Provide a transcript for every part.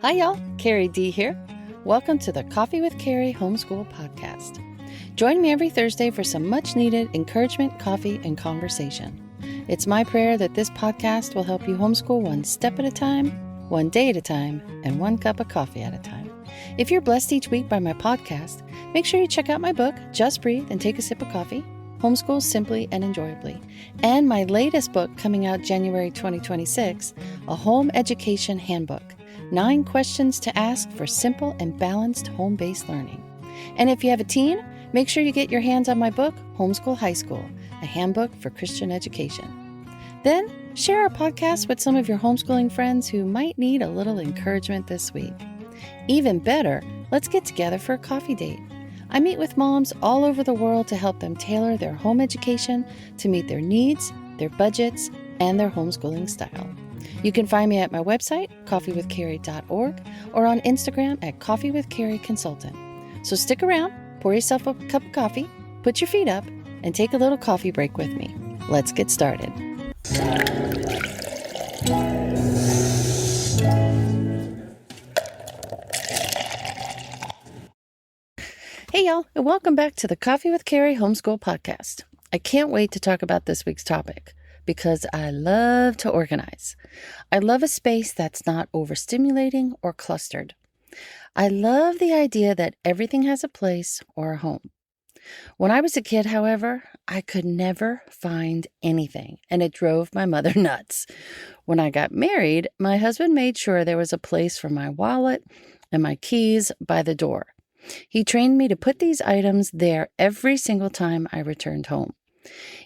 Hi, y'all. Carrie D here. Welcome to the Coffee with Carrie Homeschool Podcast. Join me every Thursday for some much-needed encouragement, coffee, and conversation. It's my prayer that this podcast will help you homeschool one step at a time, one day at a time, and one cup of coffee at a time. If you're blessed each week by my podcast, make sure you check out my book, Just Breathe and Take a Sip of Coffee, Homeschool Simply and Enjoyably, and my latest book coming out January 2026, A Home Education Handbook. 9 questions to ask for simple and balanced home-based learning. And if you have a teen, make sure you get your hands on my book, Homeschool High School, a handbook for Christian education. Then, share our podcast with some of your homeschooling friends who might need a little encouragement this week. Even better, let's get together for a coffee date. I meet with moms all over the world to help them tailor their home education to meet their needs, their budgets, and their homeschooling style. You can find me at my website, coffeewithcarrie.org, or on Instagram at coffeewithcarrieconsultant. So stick around, pour yourself a cup of coffee, put your feet up, and take a little coffee break with me. Let's get started. Hey y'all, and welcome back to the Coffee with Carrie Homeschool Podcast. I can't wait to talk about this week's topic because I love to organize. I love a space that's not overstimulating or clustered. I love the idea that everything has a place or a home. When I was a kid, however, I could never find anything, and it drove my mother nuts. When I got married, my husband made sure there was a place for my wallet and my keys by the door. He trained me to put these items there every single time I returned home.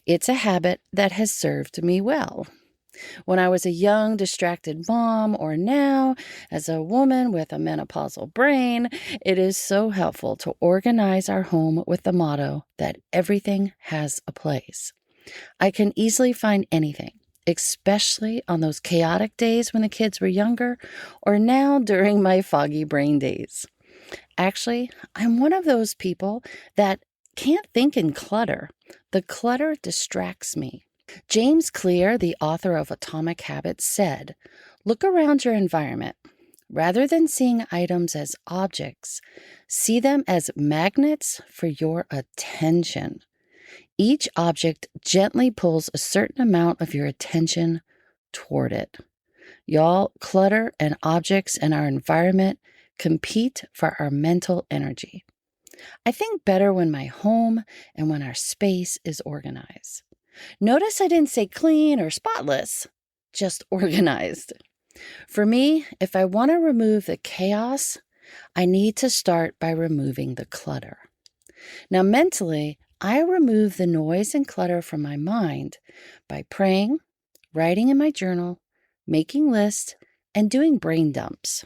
It's a habit that has served me well. When I was a young, distracted mom, or now as a woman with a menopausal brain, it is so helpful to organize our home with the motto that everything has a place. I can easily find anything, especially on those chaotic days when the kids were younger, or now during my foggy brain days. Actually, I'm one of those people that can't think in clutter. The clutter distracts me. James Clear, the author of Atomic Habits, said, "Look around your environment. Rather than seeing items as objects, see them as magnets for your attention. Each object gently pulls a certain amount of your attention toward it." Y'all, clutter and objects in our environment compete for our mental energy. I think better when my home and when our space is organized. Notice I didn't say clean or spotless, just organized. For me, if I want to remove the chaos, I need to start by removing the clutter. Now, mentally, I remove the noise and clutter from my mind by praying, writing in my journal, making lists, and doing brain dumps.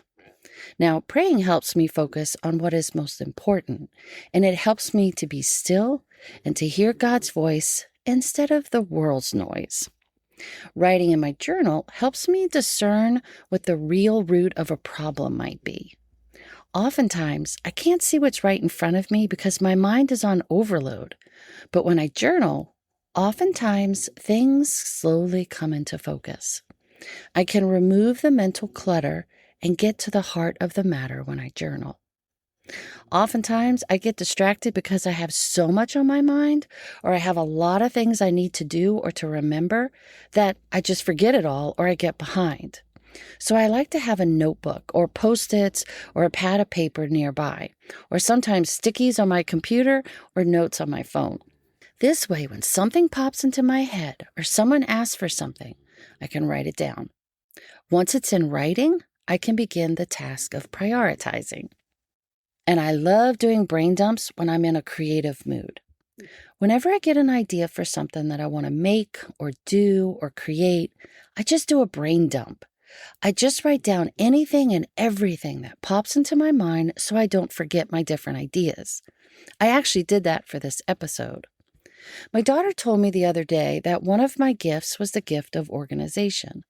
Now, praying helps me focus on what is most important, and it helps me to be still and to hear God's voice instead of the world's noise. Writing in my journal helps me discern what the real root of a problem might be. Oftentimes, I can't see what's right in front of me because my mind is on overload. But when I journal, oftentimes things slowly come into focus. I can remove the mental clutter and get to the heart of the matter when I journal. Oftentimes, I get distracted because I have so much on my mind, or I have a lot of things I need to do or to remember that I just forget it all or I get behind. So I like to have a notebook or Post-its or a pad of paper nearby, or sometimes stickies on my computer or notes on my phone. This way, when something pops into my head or someone asks for something, I can write it down. Once it's in writing, I can begin the task of prioritizing. And I love doing brain dumps when I'm in a creative mood. Whenever I get an idea for something that I want to make or do or create, I just do a brain dump. I just write down anything and everything that pops into my mind so I don't forget my different ideas. I actually did that for this episode. My daughter told me the other day that one of my gifts was the gift of organization.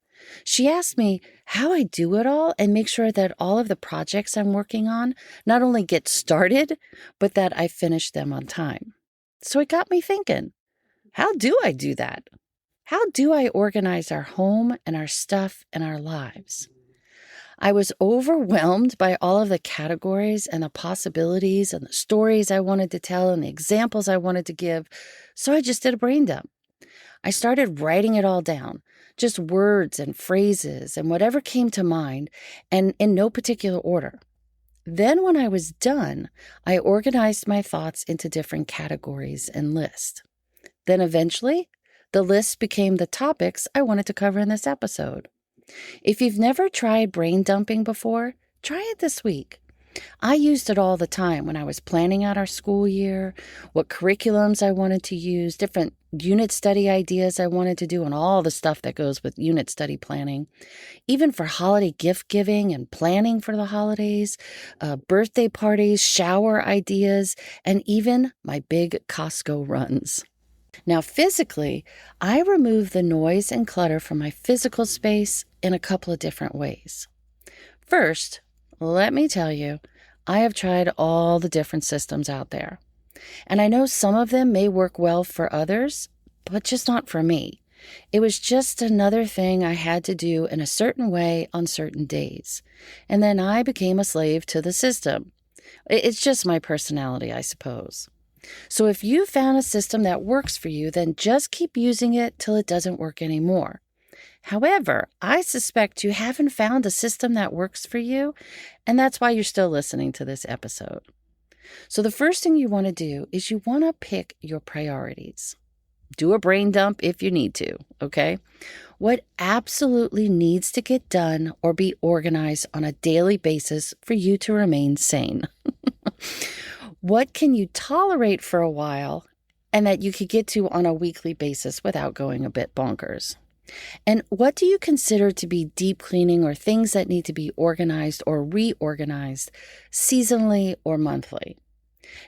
She asked me how I do it all and make sure that all of the projects I'm working on not only get started, but that I finish them on time. So it got me thinking, how do I do that? How do I organize our home and our stuff and our lives? I was overwhelmed by all of the categories and the possibilities and the stories I wanted to tell and the examples I wanted to give, so I just did a brain dump. I started writing it all down, just words and phrases and whatever came to mind, and in no particular order. Then when I was done, I organized my thoughts into different categories and lists. Then eventually, the list became the topics I wanted to cover in this episode. If you've never tried brain dumping before, try it this week. I used it all the time when I was planning out our school year, what curriculums I wanted to use, different unit study ideas I wanted to do, and all the stuff that goes with unit study planning. Even for holiday gift giving and planning for the holidays, birthday parties, shower ideas, and even my big Costco runs. Now, physically, I remove the noise and clutter from my physical space in a couple of different ways. First, let me tell you, I have tried all the different systems out there. And I know some of them may work well for others, but just not for me. It was just another thing I had to do in a certain way on certain days. And then I became a slave to the system. It's just my personality, I suppose. So if you found a system that works for you, then just keep using it till it doesn't work anymore. However, I suspect you haven't found a system that works for you, and that's why you're still listening to this episode. So the first thing you want to do is you want to pick your priorities. Do a brain dump if you need to, okay? What absolutely needs to get done or be organized on a daily basis for you to remain sane? What can you tolerate for a while and that you could get to on a weekly basis without going a bit bonkers? And what do you consider to be deep cleaning or things that need to be organized or reorganized seasonally or monthly?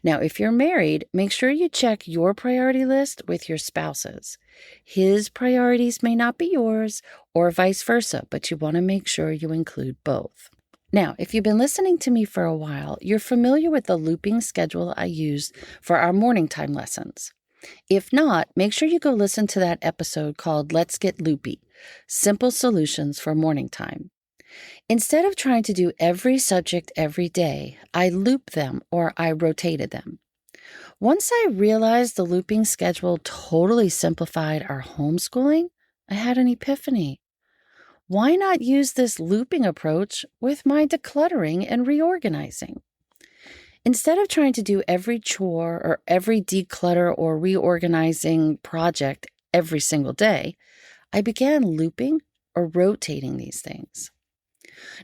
Now, if you're married, make sure you check your priority list with your spouse's. His priorities may not be yours or vice versa, but you want to make sure you include both. Now, if you've been listening to me for a while, you're familiar with the looping schedule I use for our morning time lessons. If not, make sure you go listen to that episode called Let's Get Loopy, Simple Solutions for Morning Time. Instead of trying to do every subject every day, I loop them or I rotated them. Once I realized the looping schedule totally simplified our homeschooling, I had an epiphany. Why not use this looping approach with my decluttering and reorganizing? Instead of trying to do every chore or every declutter or reorganizing project every single day, I began looping or rotating these things.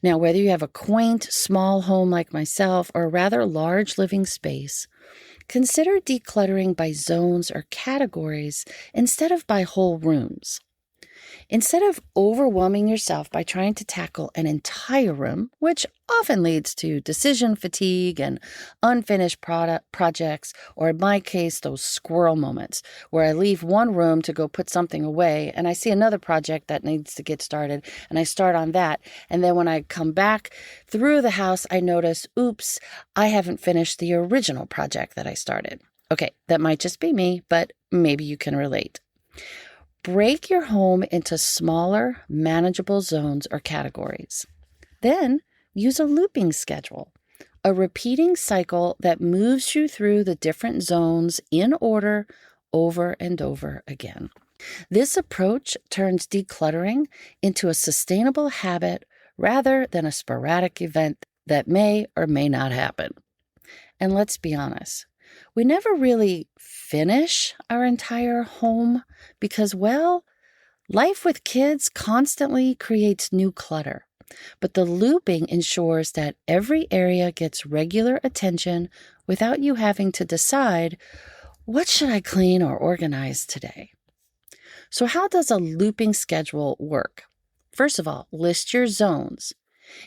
Now, whether you have a quaint, small home like myself or a rather large living space, consider decluttering by zones or categories instead of by whole rooms. Instead of overwhelming yourself by trying to tackle an entire room, which often leads to decision fatigue and unfinished projects, or in my case, those squirrel moments where I leave one room to go put something away and I see another project that needs to get started and I start on that. And then when I come back through the house, I notice, oops, I haven't finished the original project that I started. Okay, that might just be me, but maybe you can relate. Break your home into smaller, manageable zones or categories. Then use a looping schedule, a repeating cycle that moves you through the different zones in order over and over again. This approach turns decluttering into a sustainable habit rather than a sporadic event that may or may not happen. And let's be honest, we never really finish our entire home because, well, life with kids constantly creates new clutter. But the looping ensures that every area gets regular attention without you having to decide, what should I clean or organize today? So how does a looping schedule work? First of all, list your zones.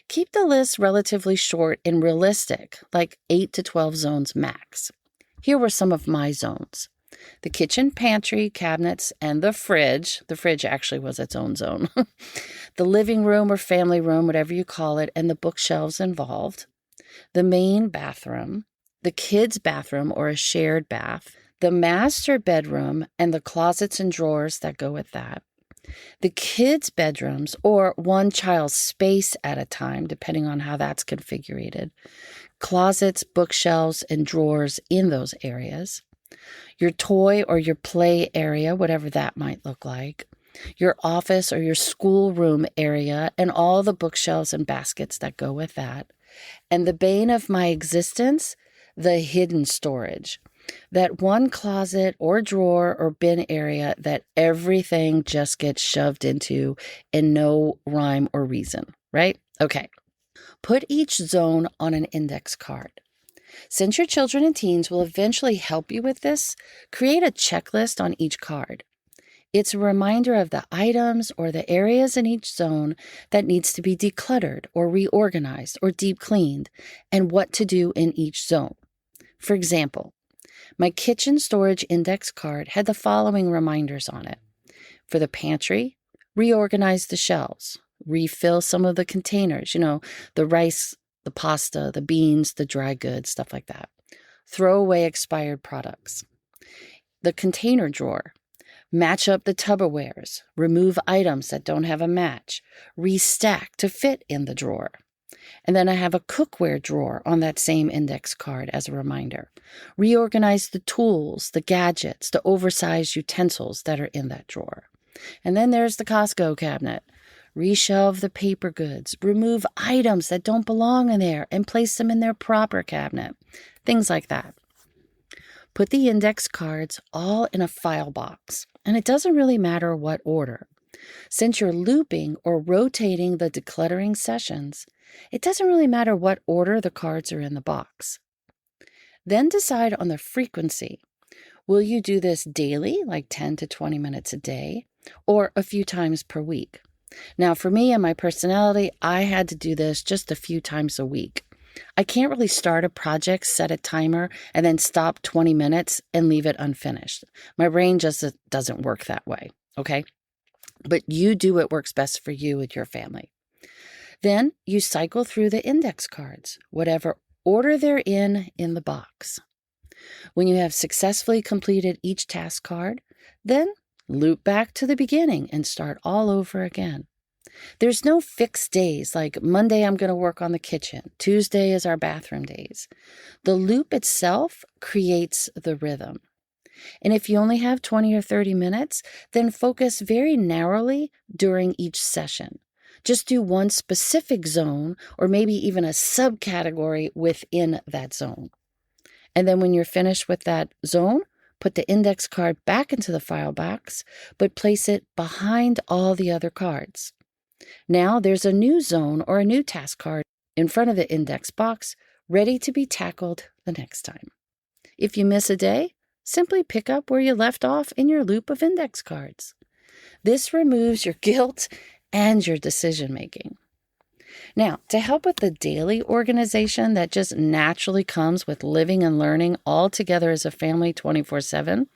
Keep the list relatively short and realistic, like 8 to 12 zones max. Here were some of my zones. The kitchen, pantry, cabinets, and the fridge. The fridge actually was its own zone. The living room or family room, whatever you call it, and the bookshelves involved. The main bathroom. The kids' bathroom or a shared bath. The master bedroom and the closets and drawers that go with that. The kids' bedrooms, or one child's space at a time, depending on how that's configured, closets, bookshelves, and drawers in those areas, your toy or your play area, whatever that might look like, your office or your schoolroom area, and all the bookshelves and baskets that go with that, and the bane of my existence, the hidden storage. That one closet or drawer or bin area that everything just gets shoved into in no rhyme or reason, right? Okay. Put each zone on an index card. Since your children and teens will eventually help you with this, create a checklist on each card. It's a reminder of the items or the areas in each zone that needs to be decluttered or reorganized or deep cleaned, and what to do in each zone. For example, my kitchen storage index card had the following reminders on it. For the pantry, reorganize the shelves, refill some of the containers, the rice, the pasta, the beans, the dry goods, stuff like that. Throw away expired products. The container drawer, match up the Tupperwares, remove items that don't have a match, restack to fit in the drawer. And then I have a cookware drawer on that same index card as a reminder. Reorganize the tools, the gadgets, the oversized utensils that are in that drawer. And then there's the Costco cabinet. Reshelve the paper goods, remove items that don't belong in there and place them in their proper cabinet. Things like that. Put the index cards all in a file box, and it doesn't really matter what order. Since you're looping or rotating the decluttering sessions, it doesn't really matter what order the cards are in the box. Then decide on the frequency. Will you do this daily, like 10 to 20 minutes a day, or a few times per week? Now, for me and my personality, I had to do this just a few times a week. I can't really start a project, set a timer, and then stop 20 minutes and leave it unfinished. My brain just doesn't work that way, okay? But you do what works best for you and your family. Then you cycle through the index cards, whatever order they're in the box. When you have successfully completed each task card, then loop back to the beginning and start all over again. There's no fixed days like Monday I'm going to work on the kitchen, Tuesday is our bathroom days. The loop itself creates the rhythm. And if you only have 20 or 30 minutes, then focus very narrowly during each session. Just do one specific zone or maybe even a subcategory within that zone. And then when you're finished with that zone, put the index card back into the file box, but place it behind all the other cards. Now there's a new zone or a new task card in front of the index box, ready to be tackled the next time. If you miss a day, simply pick up where you left off in your loop of index cards. This removes your guilt and your decision making. Now, to help with the daily organization that just naturally comes with living and learning all together as a family 24/7,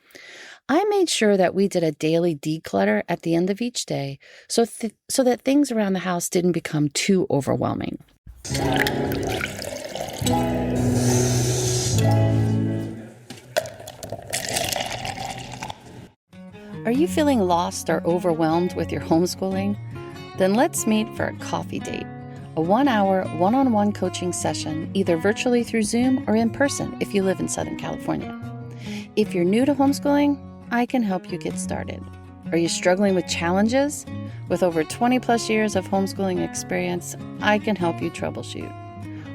I made sure that we did a daily declutter at the end of each day so that things around the house didn't become too overwhelming. Are you feeling lost or overwhelmed with your homeschooling? Then let's meet for a coffee date, a 1-hour one-on-one coaching session, either virtually through Zoom or in person if you live in Southern California. If you're new to homeschooling, I can help you get started. Are you struggling with challenges? With over 20 plus years of homeschooling experience, I can help you troubleshoot.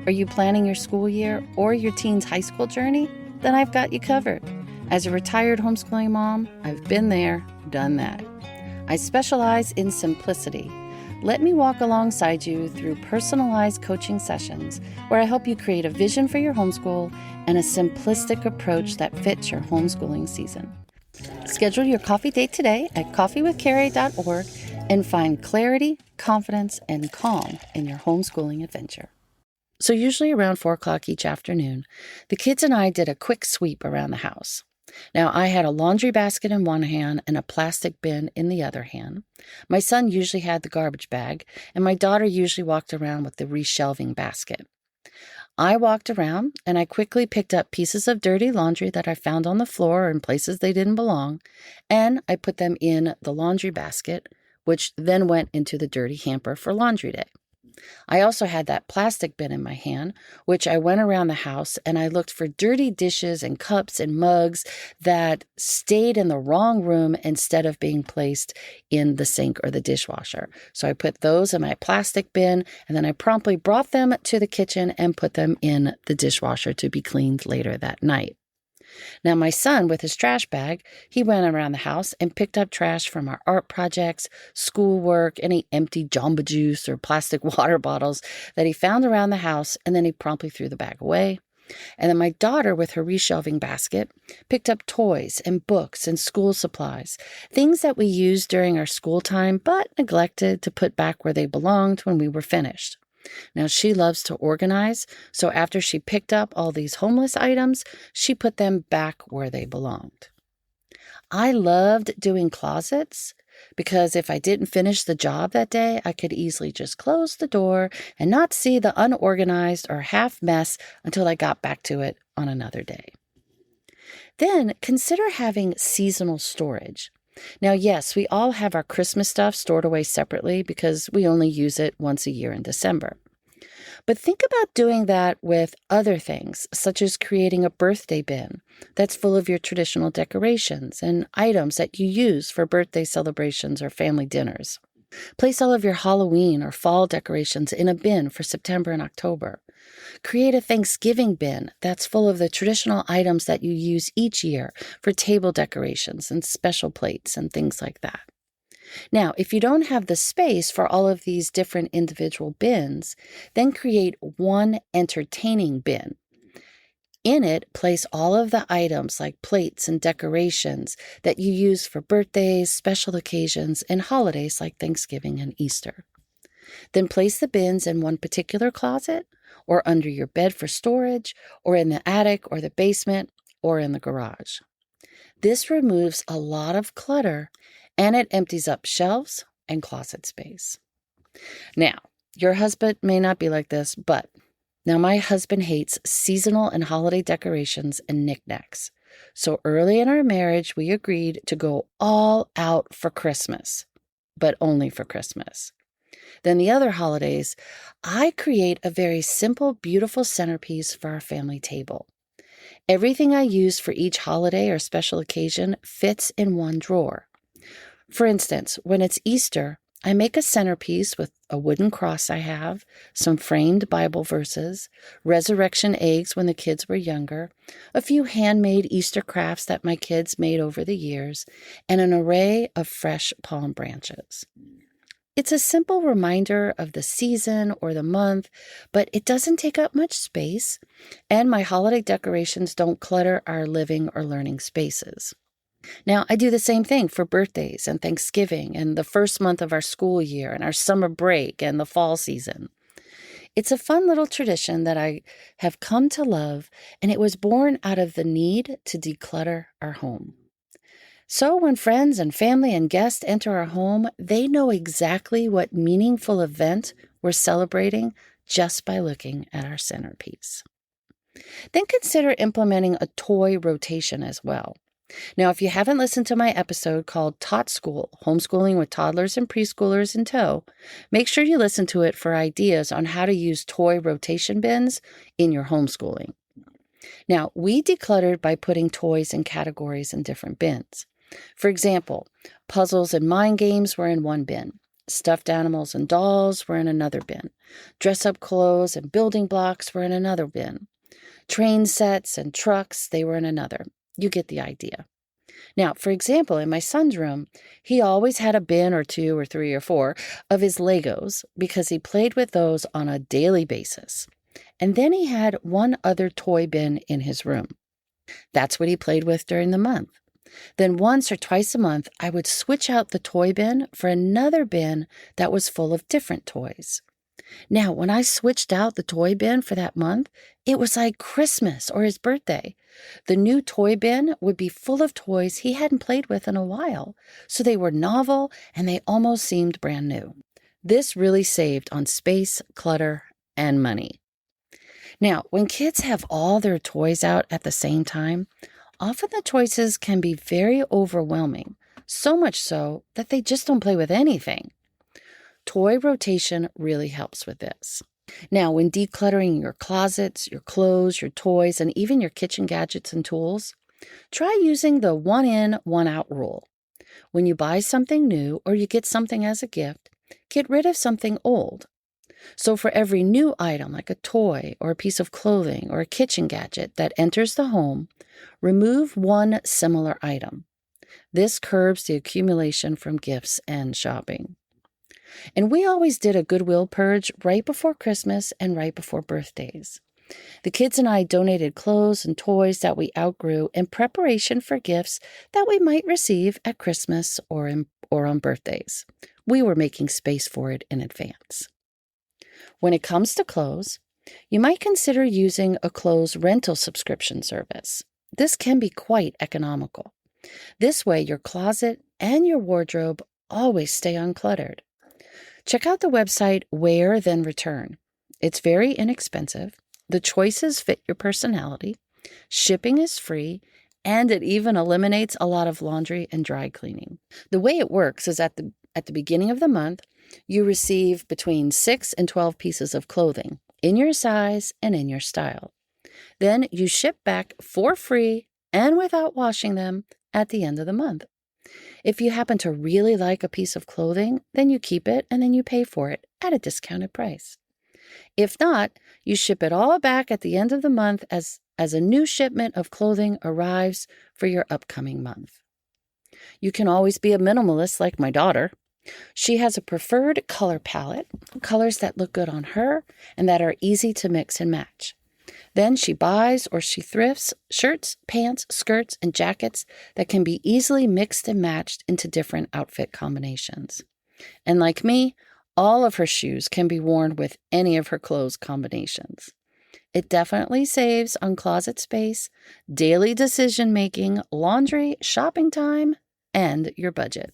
Are you planning your school year or your teen's high school journey? Then I've got you covered. As a retired homeschooling mom, I've been there, done that. I specialize in simplicity. Let me walk alongside you through personalized coaching sessions where I help you create a vision for your homeschool and a simplistic approach that fits your homeschooling season. Schedule your coffee date today at coffeewithcarrie.org and find clarity, confidence, and calm in your homeschooling adventure. So usually around 4 o'clock each afternoon, the kids and I did a quick sweep around the house. Now, I had a laundry basket in one hand and a plastic bin in the other hand. My son usually had the garbage bag, and my daughter usually walked around with the reshelving basket. I walked around, and I quickly picked up pieces of dirty laundry that I found on the floor in places they didn't belong, and I put them in the laundry basket which then went into the dirty hamper for laundry day. I also had that plastic bin in my hand, which I went around the house and I looked for dirty dishes and cups and mugs that stayed in the wrong room instead of being placed in the sink or the dishwasher. So I put those in my plastic bin, and then I promptly brought them to the kitchen and put them in the dishwasher to be cleaned later that night. Now, my son, with his trash bag, he went around the house and picked up trash from our art projects, schoolwork, any empty Jamba Juice or plastic water bottles that he found around the house, and then he promptly threw the bag away. And then my daughter, with her reshelving basket, picked up toys and books and school supplies, things that we used during our school time but neglected to put back where they belonged when we were finished. Now, she loves to organize, so after she picked up all these homeless items, she put them back where they belonged. I loved doing closets because if I didn't finish the job that day, I could easily just close the door and not see the unorganized or half mess until I got back to it on another day. Then consider having seasonal storage. Now, yes, we all have our Christmas stuff stored away separately because we only use it once a year in December. But think about doing that with other things, such as creating a birthday bin that's full of your traditional decorations and items that you use for birthday celebrations or family dinners. Place all of your Halloween or fall decorations in a bin for September and October. Create a Thanksgiving bin that's full of the traditional items that you use each year for table decorations and special plates and things like that. Now, if you don't have the space for all of these different individual bins, then create one entertaining bin. In it, place all of the items like plates and decorations that you use for birthdays, special occasions, and holidays like Thanksgiving and Easter. Then place the bins in one particular closet, or under your bed for storage, or in the attic or the basement, or in the garage. This removes a lot of clutter, and it empties up shelves and closet space. Now, your husband may not be like this, but now my husband hates seasonal and holiday decorations and knickknacks. So early in our marriage, we agreed to go all out for Christmas, but only for Christmas. Then the other holidays, I create a very simple, beautiful centerpiece for our family table. Everything I use for each holiday or special occasion fits in one drawer. For instance, when it's Easter, I make a centerpiece with a wooden cross I have, some framed Bible verses, resurrection eggs when the kids were younger, a few handmade Easter crafts that my kids made over the years, and an array of fresh palm branches. It's a simple reminder of the season or the month, but it doesn't take up much space, and my holiday decorations don't clutter our living or learning spaces. Now, I do the same thing for birthdays and Thanksgiving and the first month of our school year and our summer break and the fall season. It's a fun little tradition that I have come to love, and it was born out of the need to declutter our home. So when friends and family and guests enter our home, they know exactly what meaningful event we're celebrating just by looking at our centerpiece. Then consider implementing a toy rotation as well. Now, if you haven't listened to my episode called Tot School, Homeschooling with Toddlers and Preschoolers in Tow, make sure you listen to it for ideas on how to use toy rotation bins in your homeschooling. Now, we decluttered by putting toys in categories in different bins. For example, puzzles and mind games were in one bin. Stuffed animals and dolls were in another bin. Dress-up clothes and building blocks were in another bin. Train sets and trucks, they were in another. You get the idea. Now, for example, in my son's room, he always had a bin or two or three or four of his Legos because he played with those on a daily basis. And then he had one other toy bin in his room. That's what he played with during the month. Then once or twice a month, I would switch out the toy bin for another bin that was full of different toys. Now, when I switched out the toy bin for that month, it was like Christmas or his birthday. The new toy bin would be full of toys he hadn't played with in a while, so they were novel and they almost seemed brand new. This really saved on space, clutter, and money. Now, when kids have all their toys out at the same time, often the choices can be very overwhelming, So much so that they just don't play with anything. Toy rotation really helps with this. Now, when decluttering your closets, your clothes, your toys, and even your kitchen gadgets and tools, try using the one in, one out rule. When you buy something new or you get something as a gift, get rid of something old. So for every new item, like a toy or a piece of clothing or a kitchen gadget that enters the home, remove one similar item. This curbs the accumulation from gifts and shopping. And we always did a Goodwill purge right before Christmas and right before birthdays. The kids and I donated clothes and toys that we outgrew in preparation for gifts that we might receive at Christmas or on birthdays. We were making space for it in advance. When it comes to clothes, you might consider using a clothes rental subscription service. This can be quite economical. This way, your closet and your wardrobe always stay uncluttered. Check out the website Wear Then Return. It's very inexpensive. The choices fit your personality. Shipping is free, and it even eliminates a lot of laundry and dry cleaning. The way it works is at the beginning of the month, you receive between 6 and 12 pieces of clothing in your size and in your style. Then you ship back for free and without washing them at the end of the month. If you happen to really like a piece of clothing, then you keep it and then you pay for it at a discounted price. If not, you ship it all back at the end of the month as a new shipment of clothing arrives for your upcoming month. You can always be a minimalist like my daughter. She has a preferred color palette, colors that look good on her and that are easy to mix and match. Then she buys or she thrifts shirts, pants, skirts, and jackets that can be easily mixed and matched into different outfit combinations. And like me, all of her shoes can be worn with any of her clothes combinations. It definitely saves on closet space, daily decision-making, laundry, shopping time, and your budget.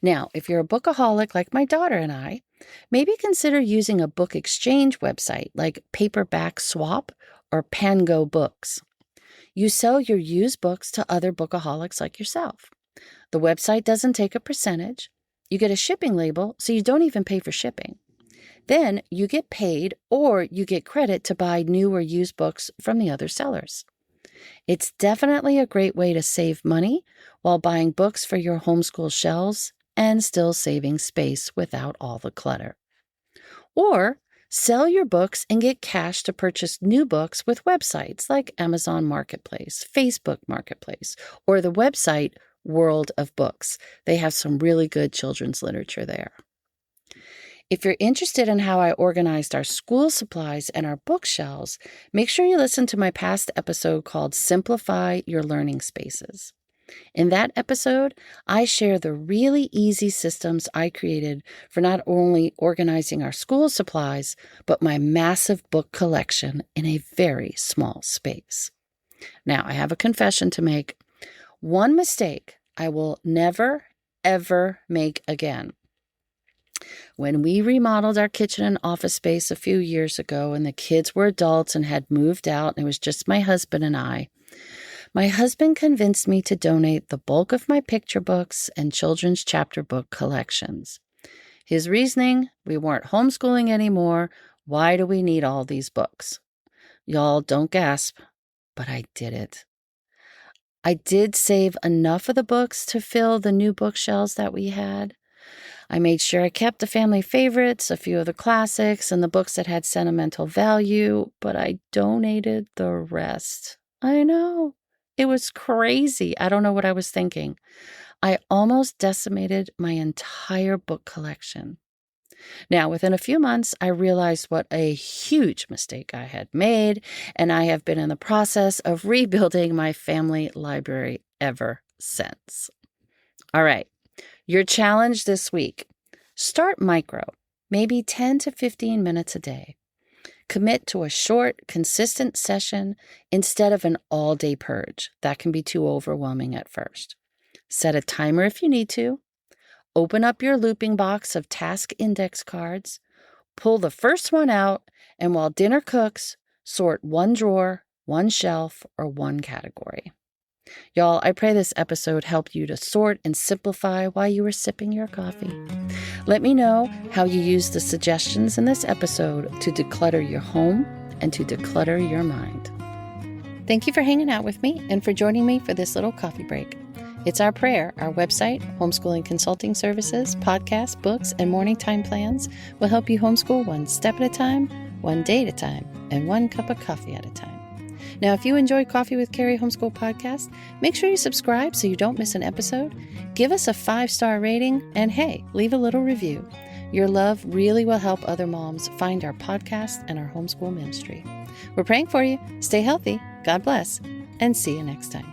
Now, if you're a bookaholic like my daughter and I, maybe consider using a book exchange website like Paperback Swap or Pango Books. You sell your used books to other bookaholics like yourself. The website doesn't take a percentage. You get a shipping label, so you don't even pay for shipping. Then you get paid or you get credit to buy new or used books from the other sellers. It's definitely a great way to save money while buying books for your homeschool shelves and still saving space without all the clutter. Or sell your books and get cash to purchase new books with websites like Amazon Marketplace, Facebook Marketplace, or the website World of Books. They have some really good children's literature there. If you're interested in how I organized our school supplies and our bookshelves, make sure you listen to my past episode called Simplify Your Learning Spaces. In that episode, I share the really easy systems I created for not only organizing our school supplies, but my massive book collection in a very small space. Now, I have a confession to make. One mistake I will never, ever make again. When we remodeled our kitchen and office space a few years ago and the kids were adults and had moved out and it was just my husband and I, my husband convinced me to donate the bulk of my picture books and children's chapter book collections. His reasoning, we weren't homeschooling anymore. Why do we need all these books? Y'all don't gasp, but I did it. I did save enough of the books to fill the new bookshelves that we had. I made sure I kept the family favorites, a few of the classics, and the books that had sentimental value, but I donated the rest. I know. It was crazy. I don't know what I was thinking. I almost decimated my entire book collection. Now, within a few months, I realized what a huge mistake I had made, and I have been in the process of rebuilding my family library ever since. All right, your challenge this week. Start micro, maybe 10 to 15 minutes a day. Commit to a short, consistent session instead of an all-day purge. That can be too overwhelming at first. Set a timer if you need to. Open up your looping box of task index cards. Pull the first one out, and while dinner cooks, sort one drawer, one shelf, or one category. Y'all, I pray this episode helped you to sort and simplify while you were sipping your coffee. Let me know how you use the suggestions in this episode to declutter your home and to declutter your mind. Thank you for hanging out with me and for joining me for this little coffee break. It's our prayer, our website, homeschooling consulting services, podcasts, books, and morning time plans will help you homeschool one step at a time, one day at a time, and one cup of coffee at a time. Now, if you enjoy Coffee with Carrie Homeschool Podcast, make sure you subscribe so you don't miss an episode. Give us a 5-star rating, and hey, leave a little review. Your love really will help other moms find our podcast and our homeschool ministry. We're praying for you. Stay healthy. God bless. And see you next time.